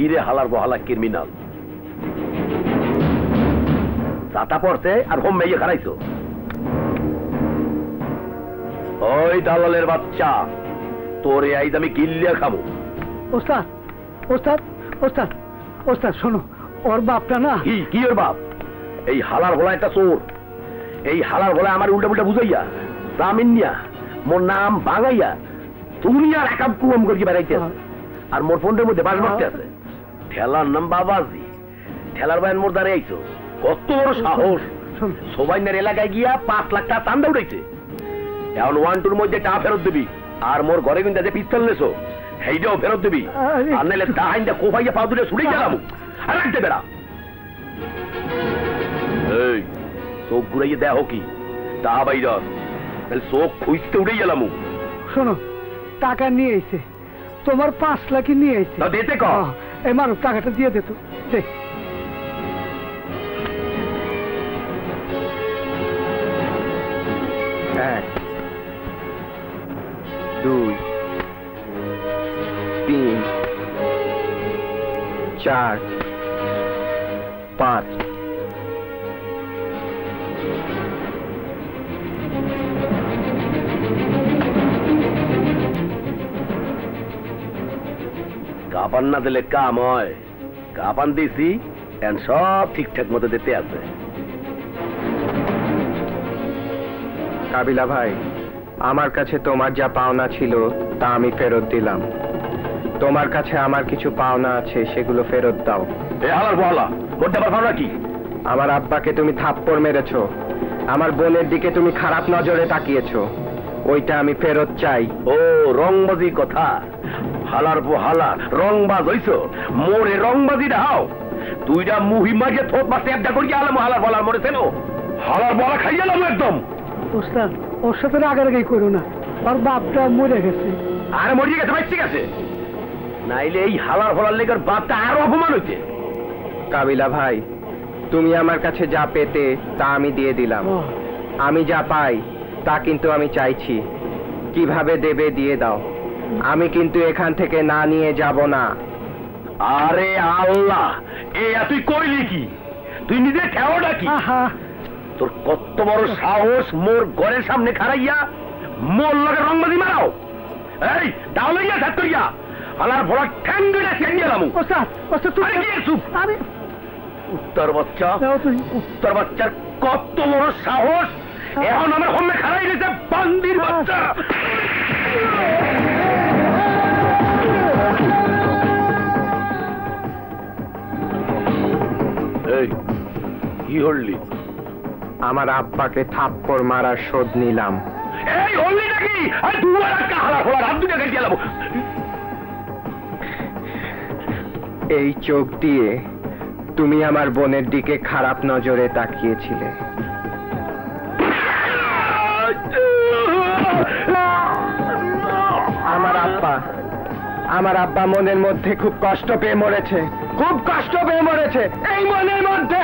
কিরে হালার বহালা ক্রিমিনাল চাটা পড়ছে আর হোম মেয়ে খারাইছো ওই দালালের বাচ্চা তোরে আইজ আমি গিল্লিয়া খাবো ওস্তাদ ওস্তাদ ওস্তাদ ওস্তাদ শোনো ওর বাপটা না কি ওর বাপ এই হালার ভোলা একটা চোর এই হালার ভোলা আমার উল্টা পুল্টা বুঝাইয়া জামিন নিয়া মোর নাম ভাঙাইয়া তুমি আর একাম কুম করি বেড়াইতে আর মোর ফোনের মধ্যে বাস মারতে আছে ঠেলার নাম বাবাজি ঠেলার বাইন মোর দাঁড়িয়ে আইছো কত বড় সাহস সবাইনের এলাকায় গিয়া 5 লাখ টাকা চান্দা উঠাইছে এখন 1-2 মধ্যে টাকা ফেরত দিবি আর মোর ঘরে কিন্তু যে পিস্তল নেছো সেইটাও ফেরত দিবি আর নাইলে তাহাইনটা কোফাইয়া পা দুলে ছুড়ে গেলাম আর রাখতে বেড়া এই চোখ ঘুরাইয়ে দেহ কি তা বাইর তাহলে চোখ খুঁজতে উঠে গেলাম শোনো টাকা নিয়ে এসে তোমার 5 লাখ নিয়ে এসে দিতে কর এই মানুষ টাকাটা দিয়ে দে তো দে 1 2 3 4 5 কাপান না দিলে কাম হয় কাপান দিছি এন্ড সব ঠিকঠাক মতো দিতে আছে কাবিলা ভাই আমার কাছে তোমার যা পাওনা ছিল তা আমি ফেরত দিলাম তোমার কাছে আমার কিছু পাওনা আছে সেগুলো ফেরত দাও এ হালার বহালা বলতে পারো কি আমার আব্বাকে তুমি থাপ্পড় মেরেছো আমার বোনের দিকে তুমি খারাপ নজরে তাকিয়েছো ওইটা আমি ফেরত চাই ও রংবাজি কথা হালার বহালা রংবাজ হইছো মোরে রংবাজি দাও তুইটা মুহিমাকে থোপ মাসে একটা করি আলাম হালার বলার মরে ছিল হালার বলা খাই গেলাম একদম ওস্তাদ ওর সাথে রাগারাগি করো না ওর বাপটা মরে গেছে আর মরিয়ে গেছে ভাই ঠিক আছে নাইলে এই হালার ফলার লেগে বাপটা আরো অপমান হইছে কাবিলা ভাই তুমি আমার কাছে যা পেতে তা আমি দিয়ে দিলাম আমি যা পাই তা কিন্তু আমি চাইছি কিভাবে দেবে দিয়ে দাও আমি কিন্তু এখান থেকে না নিয়ে যাব না আরে আল্লাহ এ তুই কইলি কি তুই নিজে খেওটা কি তোর কত বড় সাহস মোর ঘরের সামনে খাড়াইয়া মোর লগে রংবাজি মারাও এই দাও লইয়া থাক করিয়া হালার ভরা ঠ্যাং দুইটা ঠ্যাঙ্গিয়ালাম ওস্তাদ ওস্তাদ তুই কি চুপ আমি উত্তর বাচ্চার কত বড় সাহস এখন আমার হোমে খাড়াই গেছে বান্দির বাচ্চা এই কি হলি আমার আব্বাকে থাপ্পড় মারার শোধ নিলাম এই হলি নাকি আর দুবার একটা হালা খোলা রাত দুটা কেটে গেলাম এই চোখ দিয়ে তুমি আমার বোনের দিকে খারাপ নজরে তাকিয়েছিলে আমার আব্বা মনের মধ্যে খুব কষ্ট পেয়ে মরেছে খুব কষ্ট পেয়ে মরেছে এই মনের মধ্যে